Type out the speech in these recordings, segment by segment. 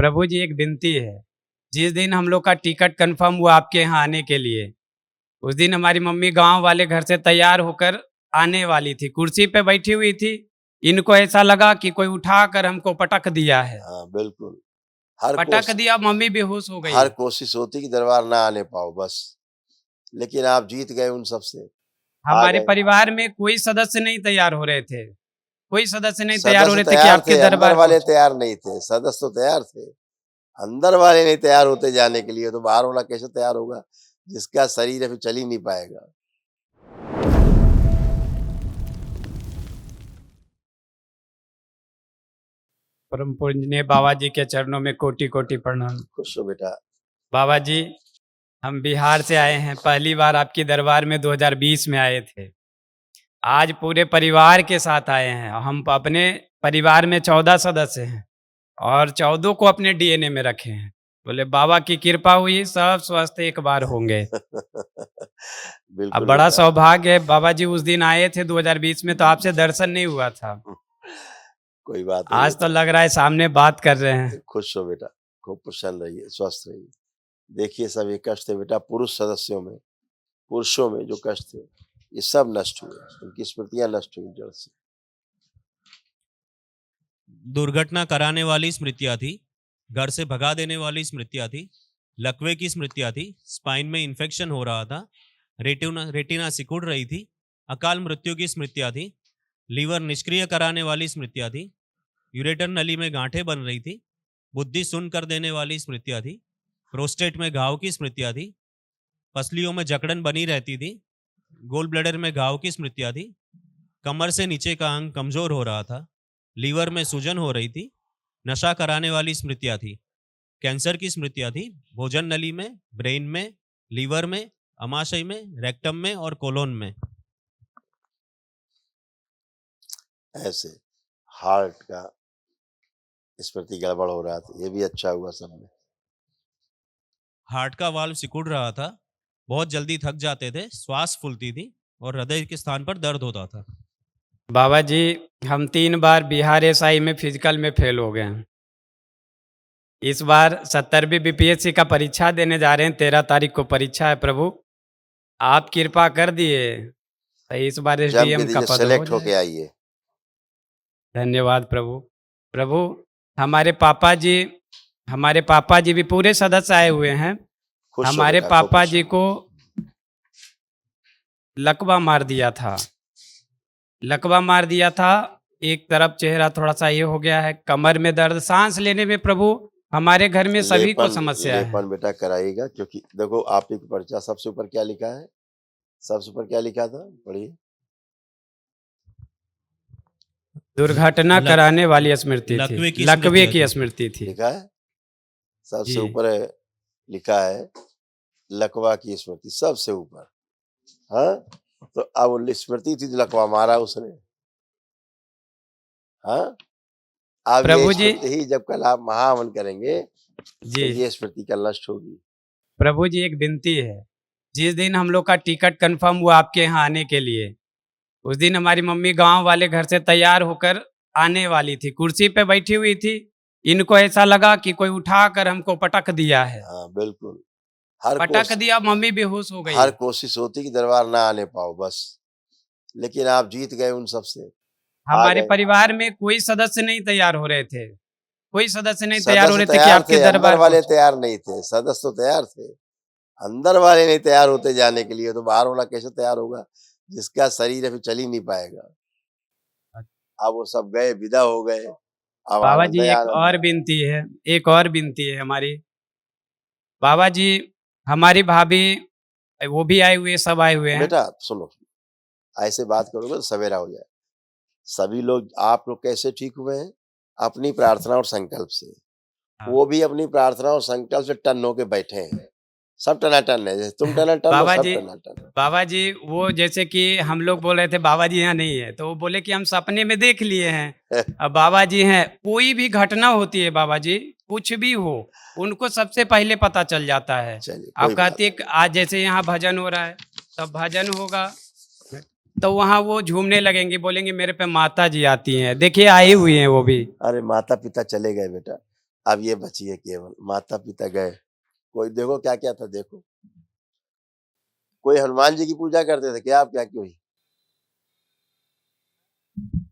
प्रभु जी एक विनती है। जिस दिन हम लोग का टिकट कंफर्म हुआ आपके यहाँ आने के लिए, उस दिन हमारी मम्मी गांव वाले घर से तैयार होकर आने वाली थी, कुर्सी पे बैठी हुई थी। इनको ऐसा लगा कि कोई उठाकर हमको पटक दिया है। हाँ बिल्कुल। पटक दिया, मम्मी बेहोश हो गई। हर कोशिश होती कि दरबार ना आने पाओ बस, लेकिन आप जीत गए उन सबसे, आ हमारे गए। परिवार में कोई सदस्य नहीं तैयार हो रहे थे, कोई सदस्य नहीं तैयार हो सदस्य रहे थे कि तैयार आपके थे, अंदर दरबार वाले पहुंचे। तैयार नहीं थे। सदस्य तो तैयार थे, अंदर वाले नहीं तैयार होते जाने के लिए, तो बाहर वाला कैसे तैयार होगा जिसका शरीर अभी चल ही नहीं पाएगा। परम पूजनीय बाबा जी के चरणों में कोटि कोटि प्रणाम। खुश हो बेटा। बाबा जी, हम बिहार से आए हैं, पहली बार आपकी दरबार में 2020 में आए थे। आज पूरे परिवार के साथ आए हैं। हम अपने परिवार में 14 सदस्य हैं और 14 को अपने डीएनए में रखे हैं। बोले बाबा की कृपा हुई, सब स्वस्थ एक बार होंगे। अब बिल्कुल बड़ा बेटा। सौभाग्य है, बाबा जी उस दिन आए थे 2020 में, तो आपसे दर्शन नहीं हुआ था। कोई बात नहीं आज तो बेटा। लग रहा है सामने बात कर रहे हैं। खुश हो बेटा, खूब प्रसन्न रहिए, स्वस्थ रहिए। देखिए सब ये कष्ट थे बेटा, पुरुष सदस्यों में, पुरुषों में जो कष्ट थे ये सब नष्ट हुए, उनकी स्मृतियां नष्ट हुई जड़ से। दुर्घटना कराने वाली स्मृतियां थी, घर से भगा देने वाली स्मृतियां थी, लकवे की स्मृतियां थी, स्पाइन में इन्फेक्शन हो रहा था, रेटिना सिकुड़ रही थी, अकाल मृत्यु की स्मृतियां थी, लीवर निष्क्रिय कराने वाली स्मृतियां थी, यूरेटर नली में गांठें बन रही थी, बुद्धि सुन्न कर देने वाली स्मृतियां थी, प्रोस्टेट में घाव की स्मृतियां थी, पसलियों में जकड़न बनी रहती थी, गोल ब्लैडर में घाव की स्मृतियां थी, कमर से नीचे का अंग कमजोर हो रहा था, लीवर में सूजन हो रही थी, नशा कराने वाली स्मृतियां थी, कैंसर की स्मृतियां थी, भोजन नली में, ब्रेन में, लीवर में, अमाशय में, रेक्टम में और कोलोन में। ऐसे हार्ट का स्मृति गड़बड़ हो रहा था, ये भी अच्छा हुआ सब में। हार्ट का वाल्व सिकुड़ रहा था, बहुत जल्दी थक जाते थे, श्वास फूलती थी और हृदय के स्थान पर दर्द होता था। बाबा जी, हम 3 बार बिहार एसआई में फिजिकल में फेल हो गए हैं। इस बार 70वीं बीपीएससी का परीक्षा देने जा रहे हैं, 13 तारीख को परीक्षा है। प्रभु आप कृपा कर दिए, तो इस बार जम के एसडीएम का दीजिए, पद हो सेलेक्ट होके जाए। आइए। धन्यवाद प्रभु। प्रभु हमारे पापा जी भी पूरे सदस्य आए हुए हैं। खुश हो हमारे बेटा, खूब पापा खुश जी हो। को लकवा मार दिया था, लकवा मार दिया था। एक तरफ चेहरा थोड़ा सा ये हो गया है, कमर में दर्द, सांस लेने में प्रभु हमारे घर में सभी को समस्या है। लेपन बेटा कराइएगा, क्योंकि देखो आप एक पर्चा सबसे ऊपर क्या लिखा है, सबसे ऊपर क्या लिखा था, पढ़िए। दुर्घटना कराने वाली स्मृति थी, लकवे की स्मृति थी। लिखा है सबसे जी। ऊपर है, लिखा है लकवा की स्मृति सबसे ऊपर। हाँ, तो अब वो स्मृति थी, लकवा मारा उसने। हाँ, अब ये प्रभु जी, स्मृति ही जब कल आप महावन करेंगे जी तो ये स्मृति कल नष्ट होगी। प्रभु जी एक विनती है। जिस दिन हम लोग का टिकट कंफर्म हुआ आपके यहाँ आने के लिए, उस दिन हमारी मम्मी गांव वाले घर से तैयार होकर आने वाली थी, कुर्सी पे बैठी हुई थी। इनको ऐसा लगा कि कोई उठाकर हमको पटक दिया है। हाँ बिल्कुल। पटक दिया, मम्मी बेहोश हो गई। हर कोशिश होती कि दरबार ना आने पाओ बस, लेकिन आप जीत गए उन सबसे, आ हमारे गए। परिवार में कोई सदस्य नहीं तैयार हो रहे थे, कोई सदस्य नहीं तैयार हो सदस्य रहे थे कि तैयार आपके थे, अंदर दरबार वाले पहुंचे। तैयार नहीं थे। सदस्य तो तैयार थे, अंदर वाले नहीं तैयार होते जाने के लिए, तो बाहर वाला कैसे तैयार होगा जिसका शरीर अभी चल ही नहीं पाएगा। अब वो सब गए, विदा हो गए। अब बाबा आनंद जी ही एक आनंद और है। विनती है, एक और विनती है हमारी। बाबा जी हमारी भाभी वो भी आए हुए, सब आए हुए हैं। बेटा सुनो, ऐसे बात करोगे तो सवेरा हो जाए। सभी लोग, आप लोग कैसे ठीक हुए हैं? अपनी प्रार्थना और संकल्प से। हाँ। वो भी अपनी प्रार्थना और संकल्प से टन होके बैठे हैं। सब टनाटन है, जैसे तुम टनाटन हो, बाबा सब जी, टनाटन है। बाबा जी वो जैसे कि हम लोग बोल रहे थे बाबा जी यहाँ नहीं है, तो वो बोले कि हम सपने में देख लिए हैं। अब बाबा जी हैं, कोई भी घटना होती है बाबा जी, कुछ भी हो, उनको सबसे पहले पता चल जाता है। चलिए आप कोई बात कहते हैं आज जैसे यहाँ भजन हो रहा है, तब भजन होगा तो वहाँ वो झूमने लगेंगे, बोलेंगे मेरे पे माता जी आती हैं। देखिए आई हुई हैं वो भी। अरे माता पिता चले गए बेटा, अब ये बची है केवल, माता पिता गए, कोई देखो क्या क्या था, देखो कोई हनुमान जी की पूजा करते थे क्या? आप क्या कोई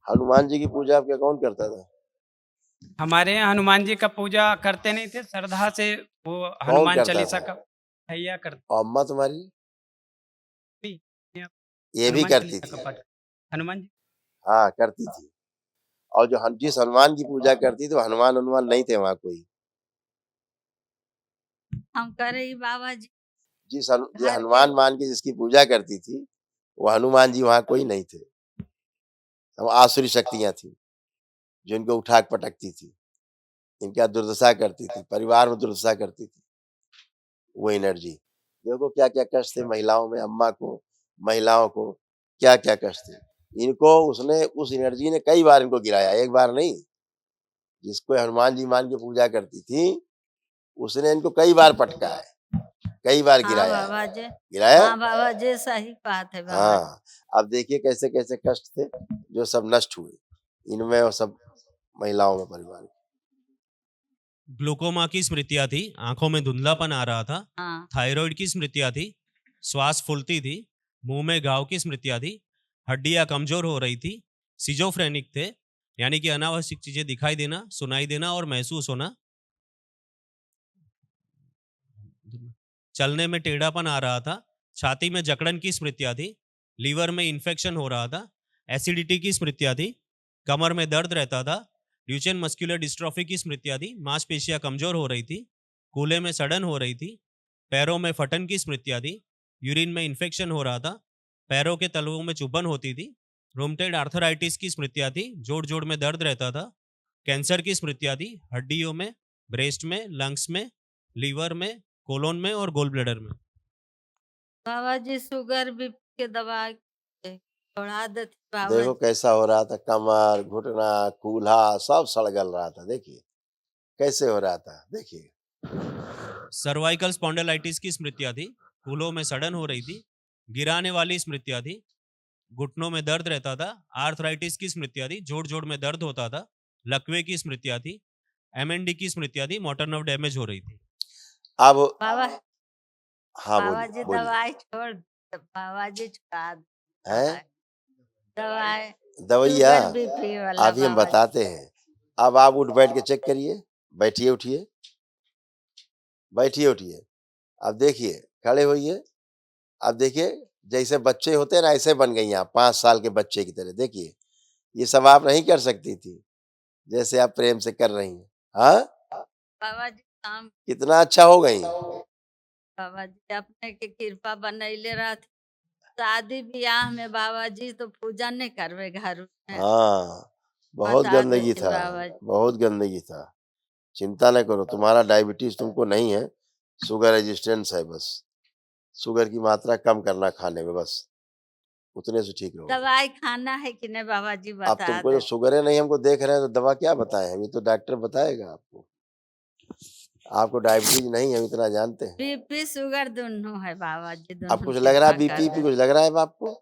हनुमान जी की पूजा आपके कौन करता था? हमारे यहाँ हनुमान जी का पूजा करते नहीं थे, श्रद्धा से वो कौन हनुमान करता चालीसा था? का हैया करते और अम्मा तुम्हारी थे। ये भी हनुमान करती चालीसा थी? का पाठ हनुमान जी हाँ करती थी। और जो जिस हनुमान की पूजा करती थी वो हनुमान नहीं थे वहां कोई। हम करे ही बाबा जी जिस घर के हनुमान मान के जिसकी पूजा करती थी वो हनुमान जी वहां कोई नहीं थे। वो आसुरी शक्तियां थी जो इनको उठा के पटकती थी, इनका दुर्दशा करती थी, परिवार में दुर्दशा करती थी वो एनर्जी। देखो क्या क्या कष्ट थे महिलाओं में, अम्मा को, महिलाओं को क्या क्या कष्ट थे। इनको उसने उस एनर्जी ने कई बार इनको गिराया, एक बार नहीं। जिसको हनुमान जी मान के पूजा करती थी उसने इनको कई बार पटका है, कई बार हाँ गिराया है। बाबा जी, गिराया? हाँ बाबा जी सही बात है बाबा जी। हाँ। अब देखिए कैसे कैसे कष्ट थे जो सब नष्ट हुए इनमें और सब महिलाओं में, परिवार में। ग्लूकोमा की स्मृतियां थी, आंखों में धुंधलापन आ रहा था। हाँ थायराइड की स्मृतियां थी, श्वास फूलती थी। मुंह में घाव की स्मृतियां थी, हड्डियां कमजोर हो रही थी। सिजोफ्रेनिक थे, यानी कि अनावश्यक चीजें दिखाई देना, सुनाई देना और महसूस होना। चलने में टेढ़ापन आ रहा था। छाती में जकड़न की स्मृतियां थी, लीवर में इन्फेक्शन हो रहा था। एसिडिटी की स्मृतियां थी, कमर में दर्द रहता था। ड्यूचेन मस्कुलर डिस्ट्रॉफी की स्मृतियां थी, मांसपेशियां कमजोर हो रही थी। कूल्हे में सड़न हो रही थी। पैरों में फटन की स्मृतियां थी, यूरिन में इन्फेक्शन हो रहा था। पैरों के तलवों में चुभन होती थी। रोमटेड आर्थराइटिस की स्मृतियां थी, जोड़ जोड़ में दर्द रहता था। कैंसर की स्मृतियां थी, हड्डियों में, ब्रेस्ट में, लंग्स में, लीवर में, कोलोन में और गोल ब्लैडर में। बाबा जी शुगर बीपी के दवा छोड़ा देते बाबा देखो जी। कैसा हो रहा था, कमर, घुटना, कूल्हा सब सड़गल रहा था। देखिए कैसे हो रहा था, देखिए। सर्वाइकल स्पॉन्डिलाइटिस की स्मृतियां थी, कूल्हों में सड़न हो रही थी। गिराने वाली स्मृतियां थी, घुटनों में दर्द रहता था। आर्थराइटिस की स्मृतियां थी, जोड़ जोड़ में दर्द होता था। लकवे की स्मृतियां थी। एमएनडी की स्मृतियां थी, मोटर नर्व डैमेज हो रही थी। अब बाबा हाँ बाबा बोलिए जी बोलिए। दवाई छोड़ बाबा जी छुड़ा दे हैं? दवाई दवैया शुगर बीपी वाला अभी हम बाबा जी। बताते हैं। अब आप उठ बैठ के चेक करिए, बैठिए उठिए, बैठिए उठिए। अब देखिए, खड़े होइए। अब देखिए जैसे बच्चे होते हैं ना ऐसे बन गई आप, 5 साल के बच्चे की तरह। देखिए ये सब आप नहीं कर सकती थी जैसे आप प्रेम से कर रही हैं। हाँ बाबा जी काम कितना अच्छा हो गई। बाबा जी अपने के कृपा बनैले रहते शादी ब्याह में बाबा जी तो पूजा नहीं करवे घर में हाँ बहुत बता गंदगी देती था, बाबा जी। बहुत गंदगी था। चिंता न करो, तुम्हारा डायबिटीज तुमको नहीं है, शुगर रेजिस्टेंस है बस। शुगर की मात्रा कम करना खाने में, बस उतने से ठीक रहोगे। दवाई खाना है कि नहीं बाबा जी अब बता तुमको जो दे। शुगर है नहीं हमको देख रहे हैं तो दवा क्या बताएं हम, ये तो डॉक्टर बताएगा आपको। आपको डायबिटीज नहीं है, हम इतना जानते हैं। बीपी शुगर दोनों है बाबा जी, अब दोनों कुछ लग रहा है कृपा बीपी कर पे, दे। कुछ लग रहा है अब आपको,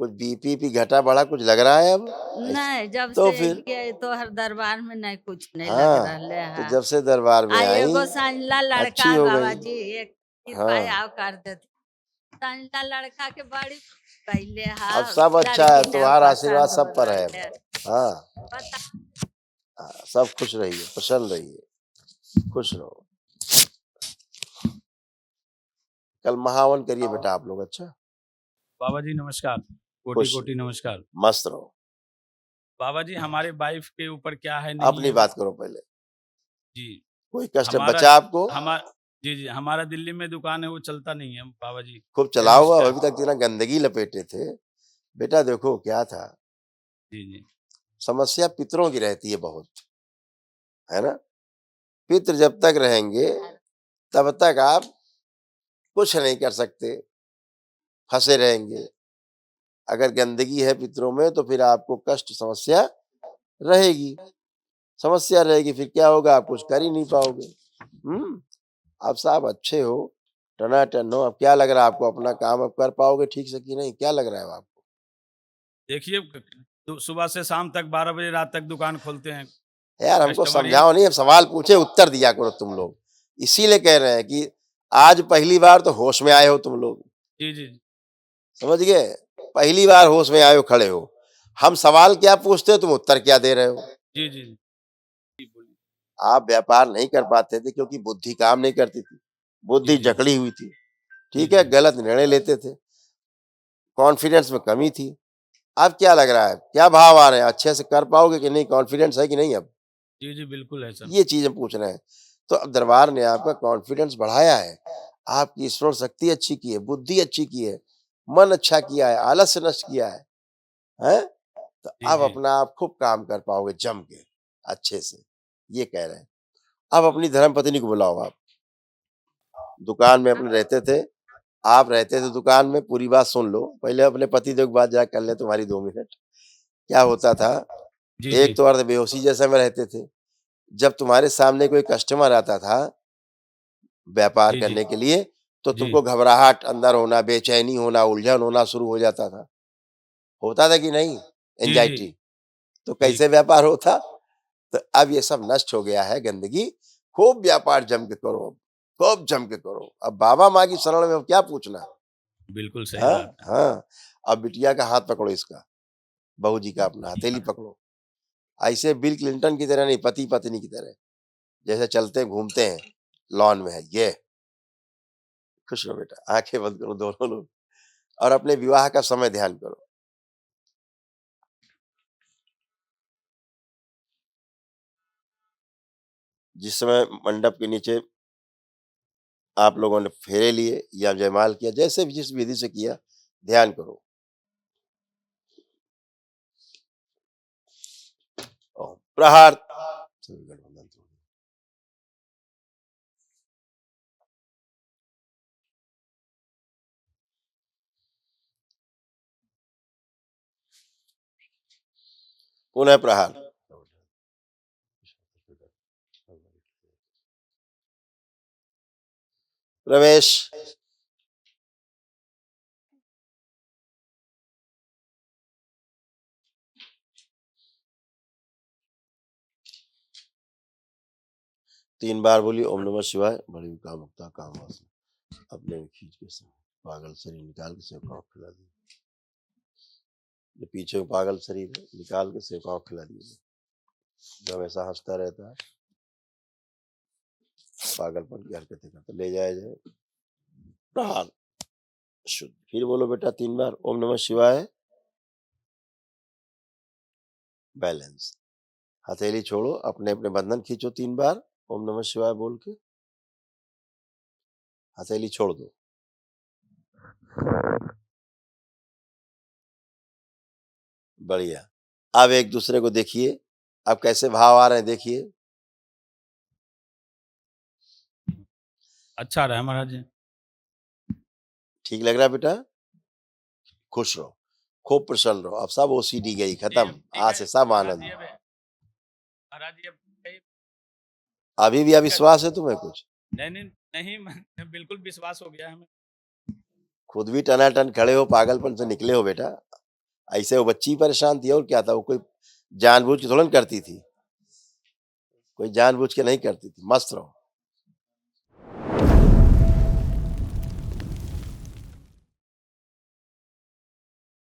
कुछ बीपी भी घटा बढ़ा कुछ लग रहा है अब? नहीं जब तो से फिर ये तो हर दरबार में नहीं कुछ नहीं लग हाँ, रहा तो है। जब से दरबार में आ आई एगो संजला लड़का अच्छी है हो बाबा गई। जी, एक कृपा हाँ आओ कर देते संजला लड़का के बड़ी पहले अब हाँ सब अच्छा है, लड़की ने तुम्हारा आशीर्वाद पसंद हो सब पर है रहे अब। हाँ पता सब खुश रहिए, प्रसन्न रहिए, खुश रहो। कल महावन करिए बेटा आप लोग। अच्छा बाबा जी नमस्कार, कोटि खुश कोटि नमस्कार। मस्त रहो। बाबा जी हमारे वाइफ के ऊपर क्या है नहीं अपनी है बात करो पहले, जी। कोई कष्ट हमारा बचा आपको? हमारा जी जी हमारा दिल्ली में दुकान है, वो चलता नहीं है बाबा जी। खूब चलाओ, अब अभी तक इतना गंदगी लपेटे थे। बेटा देखो क्या था, जी जी समस्या पितरों की रहती है बहुत, है ना। पितृ जब तक रहेंगे तब तक आप कुछ नहीं कर सकते, फंसे रहेंगे। अगर गंदगी है पितरों में तो फिर आपको कष्ट समस्या रहेगी, समस्या रहेगी, फिर क्या होगा, आप कुछ कर ही नहीं पाओगे। आप साहब अच्छे हो, टनाटन हो। अब क्या लग रहा है आपको, अपना काम अब कर पाओगे ठीक से कि नहीं, क्या लग रहा है आपको? देखिए सुबह से शाम तक 12 बजे रात तक दुकान खोलते हैं, यार हमको कस्टमर ही समझाओ नहीं, अब सवाल पूछे उत्तर दिया करो तुम लोग। इसीलिए कह रहे हैं कि आज पहली बार तो होश में आए हो तुम लोग, जी, जी, जी। समझ गए? पहली बार होश में आए हो, खड़े हो। हम सवाल क्या पूछते हो, तुम उत्तर क्या दे रहे हो? जी, जी, जी। जी, बोलिए। आप व्यापार नहीं कर पाते थे क्योंकि बुद्धि काम नहीं करती थी, बुद्धि जी, जी। जकड़ी हुई थी, जी, ठीक है? जी। गलत निर्णय लेते थे, कॉन्फिडेंस में कमी थी। अब क्या लग रहा है, क्या भाव आ रहे हैं, अच्छे से कर पाओगे कि नहीं, कॉन्फिडेंस है कि नहीं अब? जी, जी, बिल्कुल है सर। ये चीज हम पूछ रहे हैं। तो अब दरबार ने आपका कॉन्फिडेंस बढ़ाया है, आपकी स्मरण शक्ति अच्छी की है, बुद्धि अच्छी की है, मन अच्छा किया है, आलस्य नष्ट किया है? तो जी, अब जी। अपना आप खूब काम कर पाओगे जम के, अच्छे से, ये कह रहे हैं। अब अपनी धर्मपत्नी को बुलाओ आप, दुकान में अपने रहते थे, आप रहते थे दुकान में, पूरी बात सुन लो। पहले अपने पतिदेव की बात जाके कर ले तुम्हारी 2 मिनट। क्या होता था, जी, एक जी। तो अर्ध बेहोशी जैसे में रहते थे। जब तुम्हारे सामने कोई कस्टमर आता था व्यापार जी, जी। करने के लिए, तो जी। तुमको घबराहट अंदर होना, बेचैनी होना, उलझन होना शुरू हो जाता था। होता था कि नहीं? जी, जी। एंग्जायटी। तो जी। कैसे व्यापार होता? तो अब ये सब नष्ट हो गया है, गंदगी। खूब व्यापार जम के करो अब, खूब जम के करो। अब बाबा माँ की शरण में अब क्या पूछना? बिल्कुल सही हाँ, बात है। हाँ। अब बिटिया का हाथ पकड़ो इसका, बहू जी का अपना हथेली पकड़ो। ऐसे बिल क्लिंटन की तरह नहीं, पति-पत्नी की तरह। जैसे चलते घूमते हैं, लॉन में है ये। खुश रहो बेटा, आँखें बंद करो दोनों लोग और अपने विवाह का समय ध्यान करो। जिस समय मंडप के नीचे आप लोगों ने फेरे लिए या जयमाल किया, जैसे भी जिस विधि से किया, ध्यान करो। ओम प्रहार। पुनः प्रहार। प्रवेश। तीन बार बोली ओम नमः शिवाय। बड़ी कामुकता काम वासना अपने में खींच के से पागल शरीर निकाल के सेवकाओं को खिला दिए। जो पीछे में पागल शरीर है, निकाल के सेवकाओं को खिला दिए। जो हमेशा हंसता रहता है, पागलपन की हरकतें करता, ले जाया जाए। प्रहार। शुद्ध। फिर बोलो बेटा 3 बार ओम नमः शिवाय। बैलेंस। हथेली छोड़ो, अपने अपने बंधन खींचो 3 बार ओम नमः शिवाय बोल के। हथेली छोड़ दो। बढ़िया। अब एक दूसरे को देखिए, अब कैसे भाव आ रहे हैं देखिए। अच्छा रहा महाराज जी। ठीक लग रहा है बेटा? खुश रहो, खूब प्रसन्न रहो। अब सब ओसीडी गई, जी, खत्म। अब ठीक आज है से सब महाराज आनंद। जी। अब महाराज जी अब अभी भी अविश्वास है तुम्हें कुछ? नहीं, नहीं, नहीं बिल्कुल विश्वास हो गया हमें। खुद भी टनाटन खड़े हो, पागलपन से निकले हो बेटा। ऐसे वो बच्ची परेशान थी और क्या था, वो कोई जानबूझ के थोड़ा ना करती थी, कोई जानबूझ के नहीं करती थी। मस्त रहो।